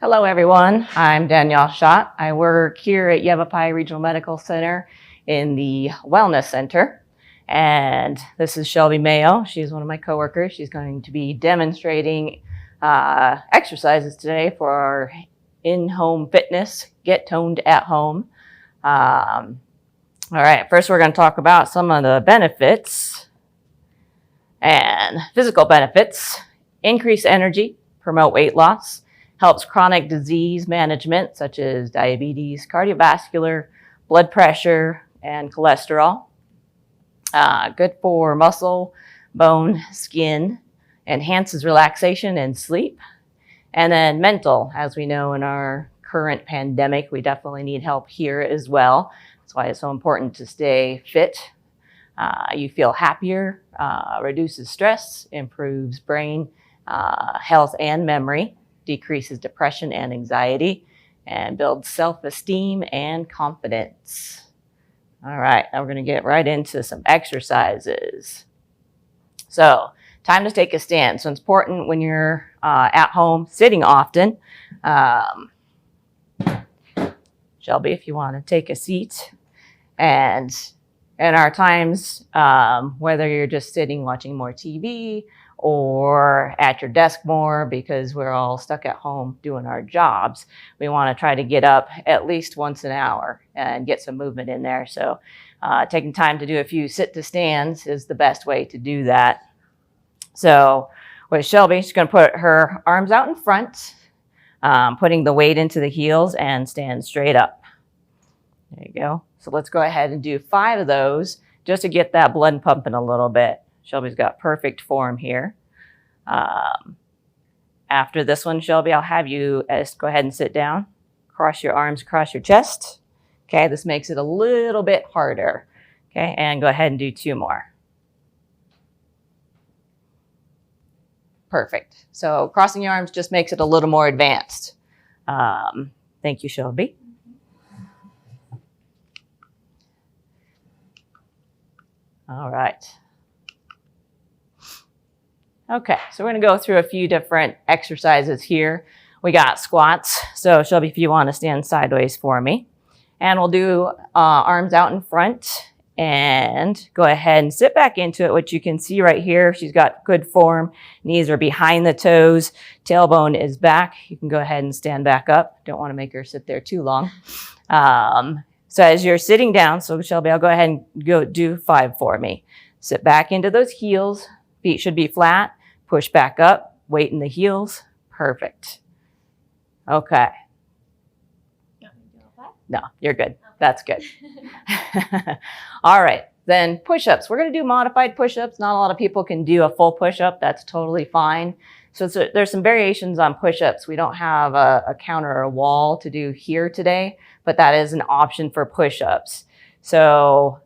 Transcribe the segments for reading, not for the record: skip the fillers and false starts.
Hello, everyone. I'm Danyelle Schott. I work here at Yavapai Regional Medical Center in the Wellness Center. And this is Shelby Mayo. She's one of my coworkers. She's going to be demonstrating exercises today for our in-home fitness, Get Toned at Home. All right, first we're going to talk about some of the benefits and physical benefits. Increase energy, promote weight loss, helps chronic disease management such as diabetes, cardiovascular, blood pressure, and cholesterol. Good for muscle, bone, skin, enhances relaxation and sleep. And then mental, as we know in our current pandemic, we definitely need help here as well. That's why it's so important to stay fit. You feel happier, reduces stress, improves brain health and memory, decreases depression and anxiety, and builds self-esteem and confidence. All right, now we're going to get right into some exercises. So, time to take a stand. So it's important when you're at home, sitting often. Shelby, if you want to take a seat. And in our times, whether you're just sitting watching more TV or at your desk more because we're all stuck at home doing our jobs, we want to try to get up at least once an hour and get some movement in there. So taking time to do a few sit to stands is the best way to do that. So with Shelby, she's going to put her arms out in front, putting the weight into the heels and stand straight up. There you go. So let's go ahead and do 5 of those just to get that blood pumping a little bit. Shelby's got perfect form here. After this one, Shelby, I'll have you go ahead and sit down. Cross your arms across your chest. Okay, this makes it a little bit harder. Okay, and go ahead and do 2 more. Perfect. So crossing your arms just makes it a little more advanced. Thank you, Shelby. All right. Okay, so we're going to go through a few different exercises here. We got squats. So Shelby, if you want to stand sideways for me. And we'll do arms out in front and go ahead and sit back into it, which you can see right here. She's got good form. Knees are behind the toes. Tailbone is back. You can go ahead and stand back up. Don't want to make her sit there too long. So as you're sitting down, so Shelby, I'll go ahead and go do 5 for me. Sit back into those heels. Feet should be flat. Push back up. Weight in the heels. Perfect. Okay. No, you're good. That's good. All right. Then push-ups. We're going to do modified push-ups. Not a lot of people can do a full push-up. That's totally fine. So there's some variations on push-ups. We don't have a counter or a wall to do here today, but that is an option for push-ups. So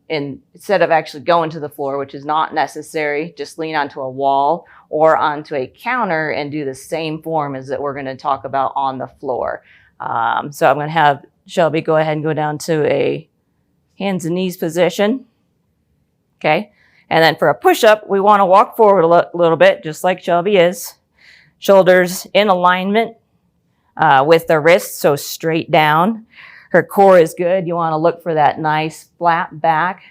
instead of actually going to the floor, which is not necessary, just lean onto a wall or onto a counter and do the same form as that we're going to talk about on the floor. So I'm going to have Shelby go ahead and go down to a hands and knees position. Okay. And then for a push-up, we want to walk forward a little bit, just like Shelby is. Shoulders in alignment with the wrists, so straight down. Her core is good. You want to look for that nice flat back.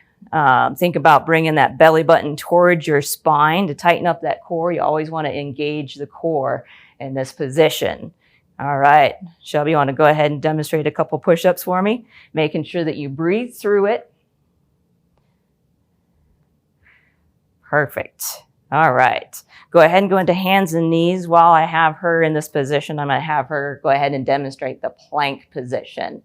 Think about bringing that belly button towards your spine to tighten up that core. You always want to engage the core in this position. All right. Shelby, you want to go ahead and demonstrate a couple push-ups for me, making sure that you breathe through it. Perfect. All right. Go ahead and go into hands and knees. While I have her in this position, I'm going to have her go ahead and demonstrate the plank position.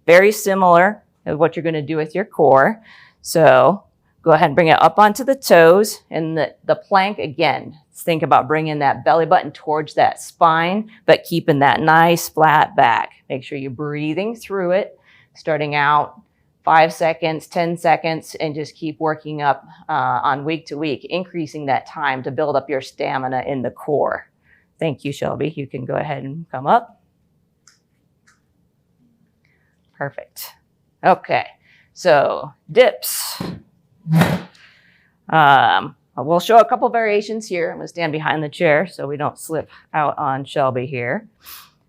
Very similar to what you're going to do with your core. So go ahead and bring it up onto the toes. And the plank, again, think about bringing that belly button towards that spine, but keeping that nice flat back. Make sure you're breathing through it, starting out 5 seconds, 10 seconds, and just keep working up on week to week, increasing that time to build up your stamina in the core. Thank you, Shelby. You can go ahead and come up. Perfect. Okay, so dips. We'll show a couple variations here. I'm going to stand behind the chair so we don't slip out on Shelby here.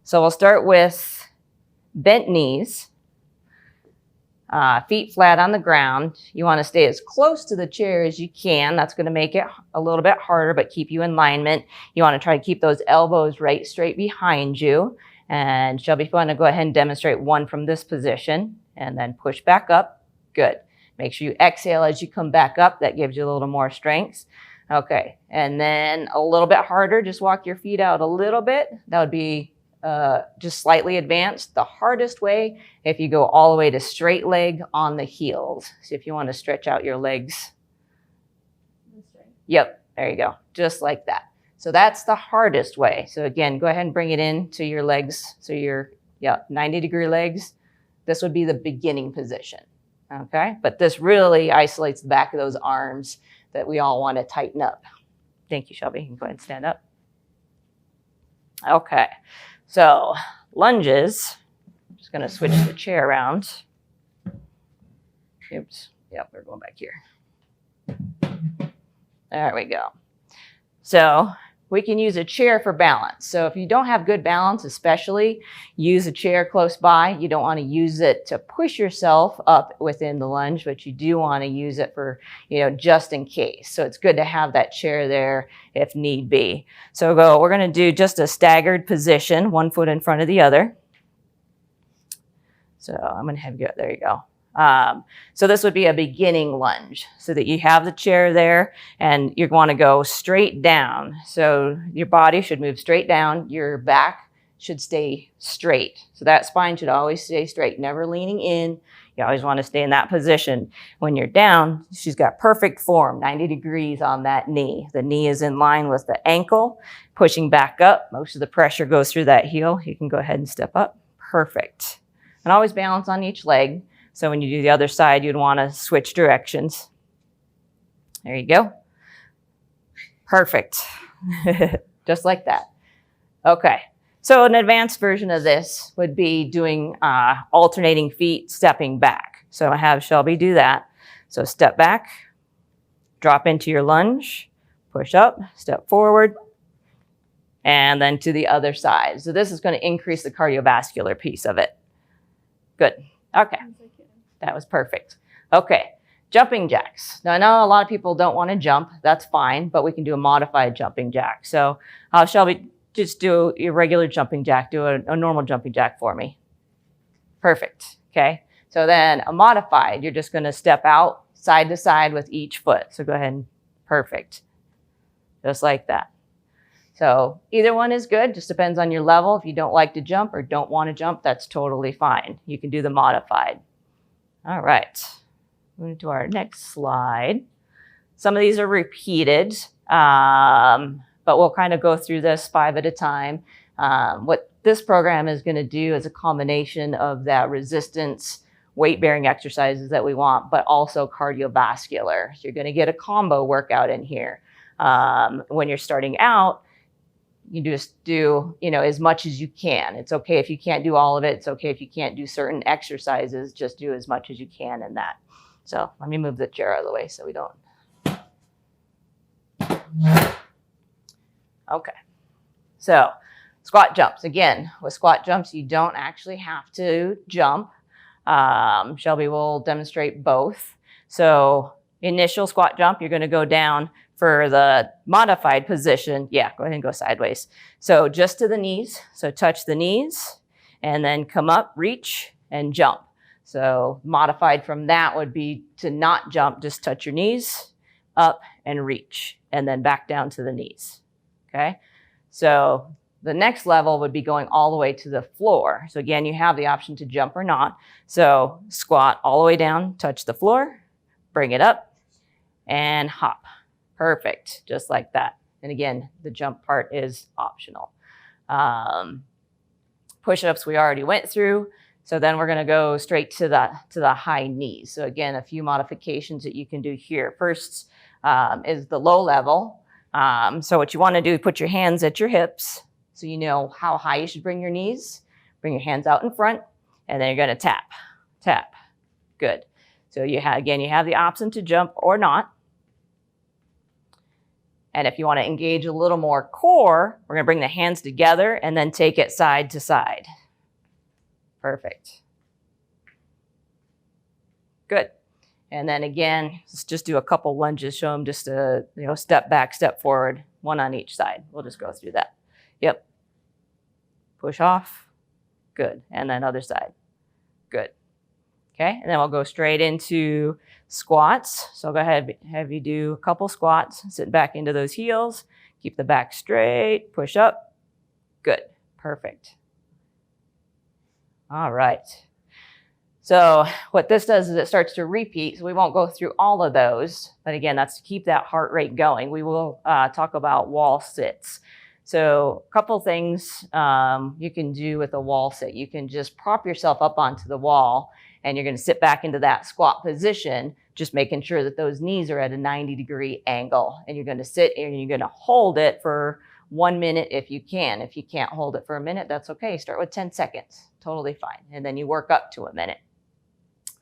So we'll start with bent knees, feet flat on the ground. You want to stay as close to the chair as you can. That's going to make it a little bit harder, but keep you in alignment. You want to try to keep those elbows right straight behind you. And Shelby, if you want to go ahead and demonstrate one from this position and then push back up. Good. Make sure you exhale as you come back up. That gives you a little more strength. Okay. And then a little bit harder. Just walk your feet out a little bit. That would be just slightly advanced. The hardest way, if you go all the way to straight leg on the heels. So if you want to stretch out your legs. Yep. There you go. Just like that. So that's the hardest way. So again, go ahead and bring it in to your legs. So your 90-degree legs. This would be the beginning position. Okay, but this really isolates the back of those arms that we all want to tighten up. Thank you, Shelby. You can go ahead and stand up. Okay, so lunges. I'm just going to switch the chair around. Oops. Yep, we're going back here. There we go. So we can use a chair for balance. So if you don't have good balance, especially, use a chair close by. You don't want to use it to push yourself up within the lunge, but you do want to use it for, just in case. So it's good to have that chair there if need be. So we're going to do just a staggered position, one foot in front of the other. So I'm going to have you go, there you go. So this would be a beginning lunge so that you have the chair there and you want to go straight down. So your body should move straight down. Your back should stay straight. So that spine should always stay straight, never leaning in. You always want to stay in that position. When you're down, she's got perfect form, 90 degrees on that knee. The knee is in line with the ankle, pushing back up. Most of the pressure goes through that heel. You can go ahead and step up. Perfect. And always balance on each leg. So when you do the other side, you'd want to switch directions. There you go. Perfect. Just like that. Okay. So an advanced version of this would be doing alternating feet, stepping back. So I have Shelby do that. So step back, drop into your lunge, push up, step forward, and then to the other side. So this is going to increase the cardiovascular piece of it. Good. Okay. That was perfect. Okay, jumping jacks. Now, I know a lot of people don't want to jump. That's fine, but we can do a modified jumping jack. So Shelby, just do your regular jumping jack. Do a normal jumping jack for me. Perfect. Okay, so then a modified, you're just going to step out side to side with each foot. So go ahead and perfect. Just like that. So either one is good. Just depends on your level. If you don't like to jump or don't want to jump, that's totally fine. You can do the modified. All right, moving to our next slide. Some of these are repeated, but we'll kind of go through this 5 at a time. What this program is going to do is a combination of that resistance, weight-bearing exercises that we want, but also cardiovascular. So you're going to get a combo workout in here. When you're starting out, you just do, as much as you can. It's okay if you can't do all of it. It's okay if you can't do certain exercises. Just do as much as you can in that. So let me move the chair out of the way so we don't. Okay. So squat jumps. Again, with squat jumps, you don't actually have to jump. Shelby will demonstrate both. So initial squat jump, you're going to go down. For the modified position, go ahead and go sideways. So just to the knees. So touch the knees and then come up, reach, and jump. So modified from that would be to not jump, just touch your knees, up and reach, and then back down to the knees. Okay? So the next level would be going all the way to the floor. So again, you have the option to jump or not. So squat all the way down, touch the floor, bring it up, and hop. Perfect, just like that. And again, the jump part is optional. Push-ups we already went through. So then we're gonna go straight to the high knees. So again, a few modifications that you can do here. First is the low level. So what you wanna do, put your hands at your hips so you know how high you should bring your knees. Bring your hands out in front, and then you're gonna tap, tap. Good. So you have the option to jump or not. And if you want to engage a little more core, we're going to bring the hands together and then take it side to side. Perfect. Good. And then again, let's just do a couple lunges. Show them just a, step back, step forward, one on each side. We'll just go through that. Yep. Push off. Good. And then other side. Good. Okay. And then we'll go straight into squats. So I'll go ahead and have you do a couple squats. Sit back into those heels. Keep the back straight. Push up. Good. Perfect. All right. So what this does is it starts to repeat. So we won't go through all of those. But again, that's to keep that heart rate going. We will talk about wall sits. So a couple things you can do with a wall sit. You can just prop yourself up onto the wall and you're going to sit back into that squat position, just making sure that those knees are at a 90-degree angle. And you're going to sit and you're going to hold it for 1 minute if you can. If you can't hold it for a minute, that's okay. Start with 10 seconds. Totally fine. And then you work up to a minute.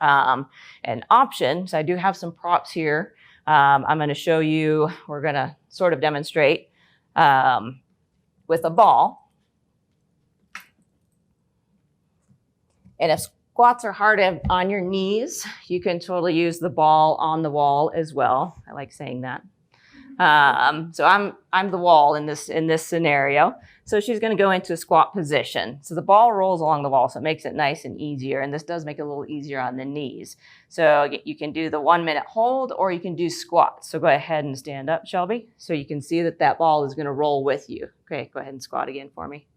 And options, I do have some props here. I'm going to show you, we're going to sort of demonstrate with a ball. And if squats are hard on your knees, you can totally use the ball on the wall as well. I like saying that. So I'm the wall in this scenario. So she's going to go into a squat position. So the ball rolls along the wall, so it makes it nice and easier. And this does make it a little easier on the knees. So you can do the 1 minute hold or you can do squats. So go ahead and stand up, Shelby, so you can see that ball is going to roll with you. Okay, go ahead and squat again for me.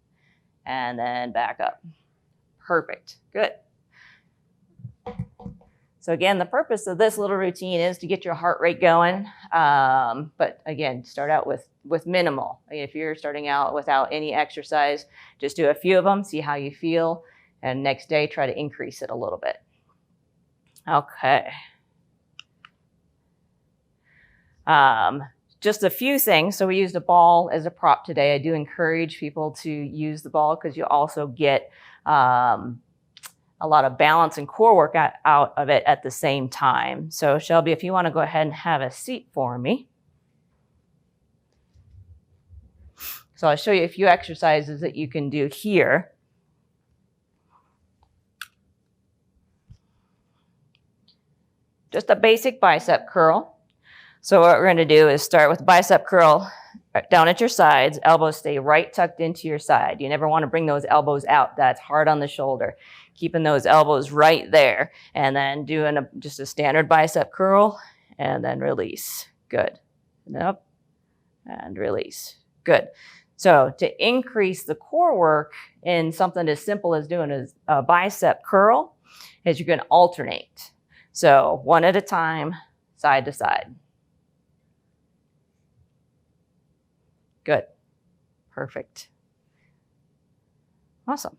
And then back up. Perfect. Good. So again, the purpose of this little routine is to get your heart rate going. But again, start out with minimal. If you're starting out without any exercise, just do a few of them, see how you feel. And next day, try to increase it a little bit. Okay. Just a few things. So we used a ball as a prop today. I do encourage people to use the ball because you also get a lot of balance and core work out of it at the same time. So Shelby, if you want to go ahead and have a seat for me. So I'll show you a few exercises that you can do here. Just a basic bicep curl. So what we're going to do is start with bicep curl down at your sides. Elbows stay right tucked into your side. You never want to bring those elbows out. That's hard on the shoulder. Keeping those elbows right there. And then doing just a standard bicep curl and then release. Good. And up and release. Good. So to increase the core work in something as simple as doing a bicep curl is you're going to alternate. So one at a time, side to side. Good. Perfect. Awesome.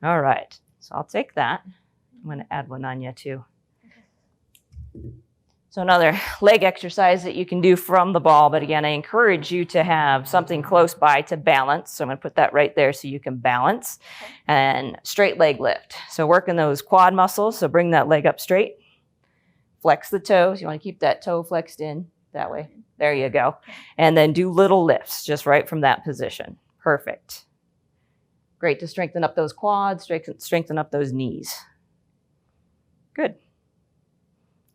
All right. So I'll take that. I'm going to add one on you too. Okay. So another leg exercise that you can do from the ball, but again, I encourage you to have something close by to balance. So I'm going to put that right there so you can balance. Okay. And straight leg lift. So working those quad muscles. So bring that leg up straight. Flex the toes. You want to keep that toe flexed in that way. There you go. And then do little lifts just right from that position. Perfect. Great to strengthen up those quads, strengthen up those knees. Good.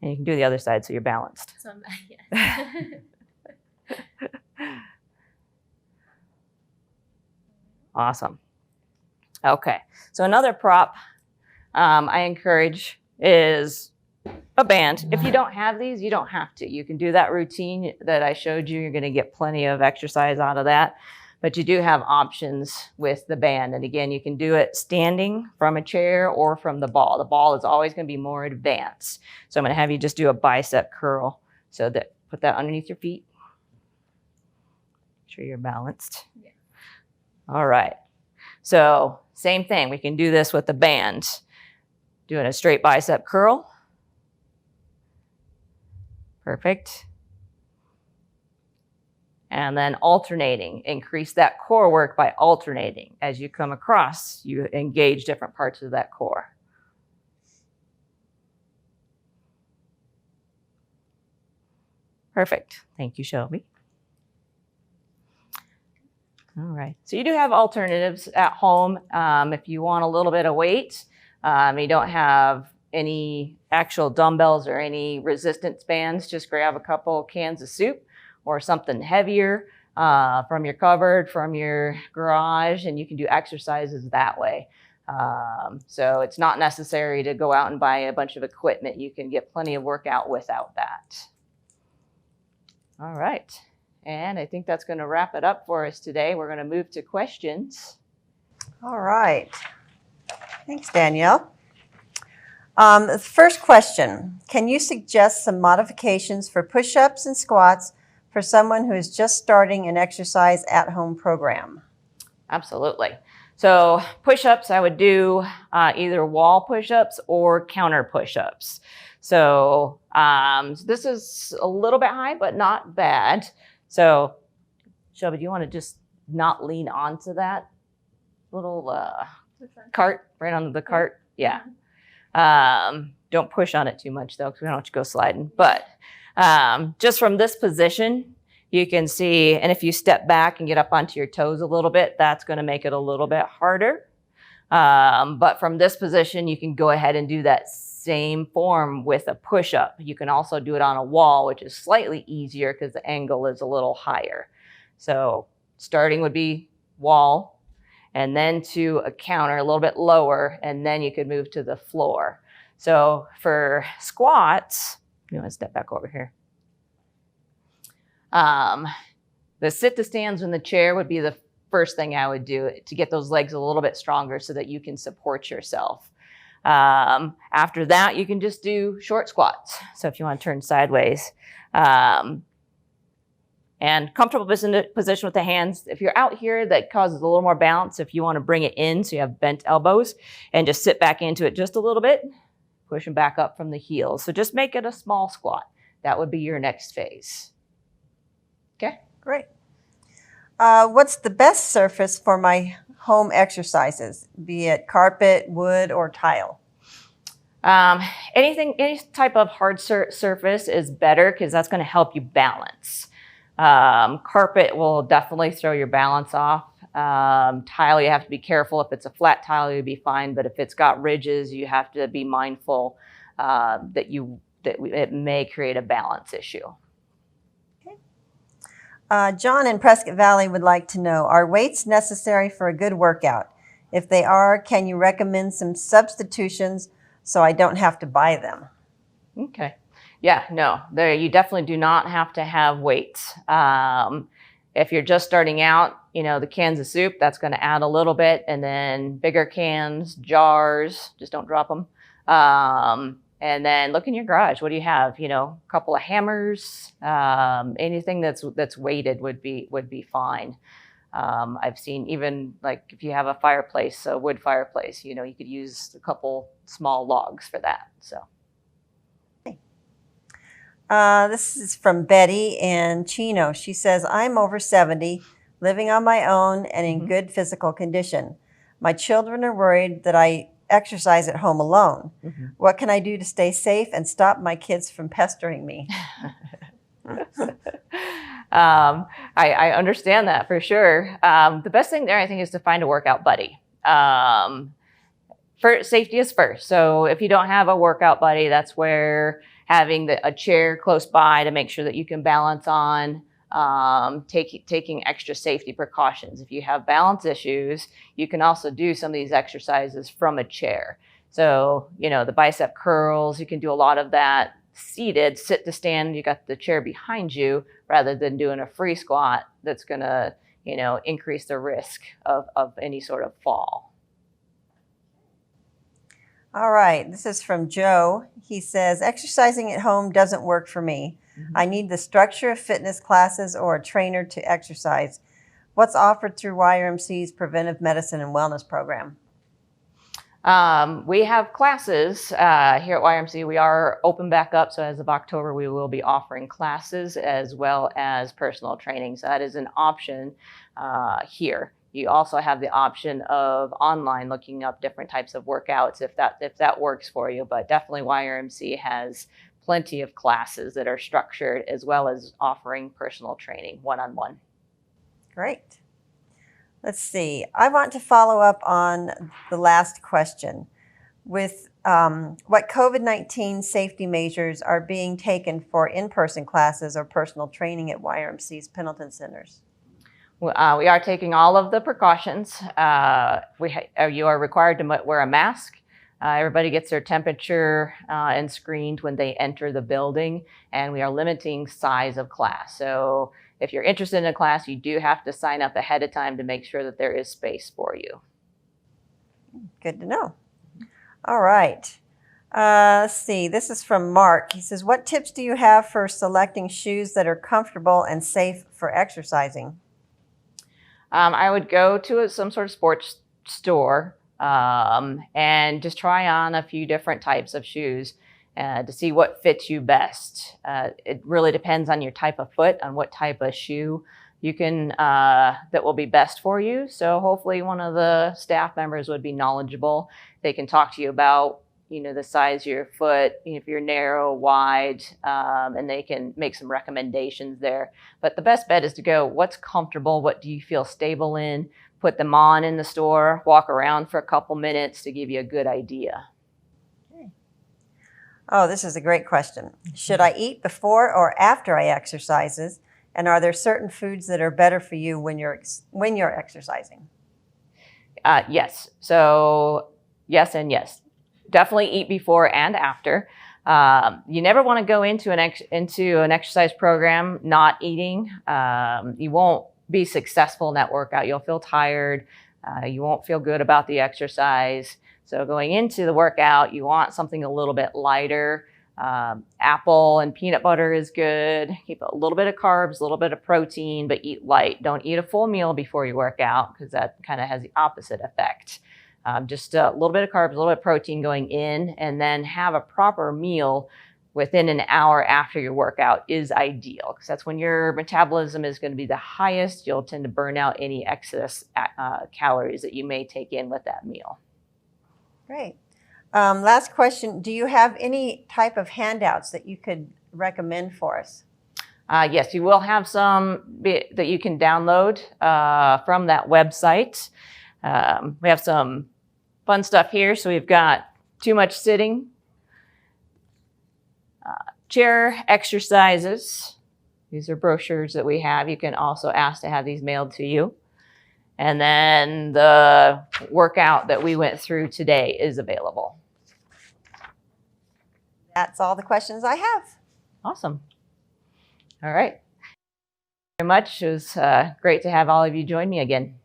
And you can do the other side so you're balanced. So, yes. Awesome. Okay. So another prop I encourage is a band. If you don't have these, you don't have to. You can do that routine that I showed you. You're going to get plenty of exercise out of that. But you do have options with the band. And again, you can do it standing from a chair or from the ball. The ball is always going to be more advanced. So I'm going to have you just do a bicep curl. So that put that underneath your feet. Make sure you're balanced. Yeah. All right. So same thing. We can do this with the band. Doing a straight bicep curl. Perfect. And then alternating. Increase that core work by alternating. As you come across, you engage different parts of that core. Perfect. Thank you, Shelby. All right. So you do have alternatives at home. If you want a little bit of weight, you don't have any actual dumbbells or any resistance bands, just grab a couple cans of soup or something heavier from your cupboard, from your garage, and you can do exercises that way. So it's not necessary to go out and buy a bunch of equipment. You can get plenty of workout without that. All right. And I think that's going to wrap it up for us today. We're going to move to questions. All right. Thanks, Danyelle. The first question, can you suggest some modifications for push-ups and squats for someone who is just starting an exercise at-home program? Absolutely. So push-ups, I would do either wall push-ups or counter push-ups. So this is a little bit high, but not bad. So Shelby, do you want to just not lean onto that little cart, right onto the cart? Yeah. Don't push on it too much though, because we don't want you to go sliding. But just from this position, you can see, and if you step back and get up onto your toes a little bit, that's going to make it a little bit harder. But from this position, you can go ahead and do that same form with a push-up. You can also do it on a wall, which is slightly easier because the angle is a little higher. So starting would be wall, and then to a counter a little bit lower, and then you could move to the floor. So for squats, you want to step back over here. The sit to stands in the chair would be the first thing I would do to get those legs a little bit stronger so that you can support yourself. After that, you can just do short squats. So if you want to turn sideways, and comfortable position with the hands. If you're out here, that causes a little more balance. If you want to bring it in, so you have bent elbows, and just sit back into it just a little bit, pushing back up from the heels. So just make it a small squat. That would be your next phase. Okay? Great. What's the best surface for my home exercises, be it carpet, wood, or tile? Any type of hard surface is better because that's going to help you balance. Carpet will definitely throw your balance off. Tile, you have to be careful. If it's a flat tile, you'll be fine. But if it's got ridges, you have to be mindful that it may create a balance issue. John in Prescott Valley would like to know, are weights necessary for a good workout? If they are, can you recommend some substitutions so I don't have to buy them? Okay. Yeah, no, you definitely do not have to have weights. If you're just starting out, the cans of soup, that's going to add a little bit, and then bigger cans, jars, just don't drop them. And then look in your garage. What do you have? A couple of hammers, anything that's weighted would be fine. I've seen even like if you have a fireplace, a wood fireplace, you could use a couple small logs for that. So. This is from Betty and Chino. She says, I'm over 70, living on my own and in good physical condition. My children are worried that I exercise at home alone. What can I do to stay safe and stop my kids from pestering me? I understand that for sure. The best thing there, I think, is to find a workout buddy. Safety is first. So if you don't have a workout buddy, that's where having a chair close by to make sure that you can balance on, taking extra safety precautions. If you have balance issues, you can also do some of these exercises from a chair. So, the bicep curls, you can do a lot of that seated, sit to stand, you got the chair behind you, rather than doing a free squat that's going to, increase the risk of any sort of fall. All right, this is from Joe. He says, exercising at home doesn't work for me. I need the structure of fitness classes or a trainer to exercise. What's offered through YRMC's Preventive Medicine and Wellness Program? We have classes here at YRMC. We are open back up, so as of October, we will be offering classes as well as personal training. So that is an option here. You also have the option of online looking up different types of workouts if that works for you. But definitely YRMC has plenty of classes that are structured, as well as offering personal training one-on-one. Great. Let's see. I want to follow up on the last question with what COVID-19 safety measures are being taken for in-person classes or personal training at YRMC's Pendleton centers. We are taking all of the precautions. You are required to wear a mask. Everybody gets their temperature and screened when they enter the building, and we are limiting size of class. So if you're interested in a class, you do have to sign up ahead of time to make sure that there is space for you. Good to know. All right. Let's see. This is from Mark. He says, what tips do you have for selecting shoes that are comfortable and safe for exercising? I would go to some sort of sports store and just try on a few different types of shoes to see what fits you best. It really depends on your type of foot, on what type of shoe you can that will be best for you. So hopefully one of the staff members would be knowledgeable. They can talk to you about, you know, the size of your foot, if you're narrow, wide, and they can make some recommendations there. But the best bet is to go, what's comfortable? What do you feel stable in? Put them on in the store, walk around for a couple minutes to give you a good idea. Okay. Oh, this is a great question. Should I eat before or after I exercises? And are there certain foods that are better for you when you're exercising? Yes. So yes and yes. Definitely eat before and after. You never want to go into an exercise program not eating. You won't be successful in that workout. You'll feel tired. You won't feel good about the exercise. So going into the workout, you want something a little bit lighter. Apple and peanut butter is good. Keep a little bit of carbs, a little bit of protein, but eat light. Don't eat a full meal before you work out, because that kind of has the opposite effect. Just a little bit of carbs, a little bit of protein going in, and then have a proper meal within an hour after your workout is ideal, because that's when your metabolism is going to be the highest. You'll tend to burn out any excess calories that you may take in with that meal. Great. Last question. Do you have any type of handouts that you could recommend for us? Yes, you will have some that you can download from that website. We have some fun stuff here. So we've got too much sitting, chair exercises. These are brochures that we have. You can also ask to have these mailed to you. And then the workout that we went through today is available. That's all the questions I have. Awesome. All right. Thank you very much. It was great to have all of you join me again.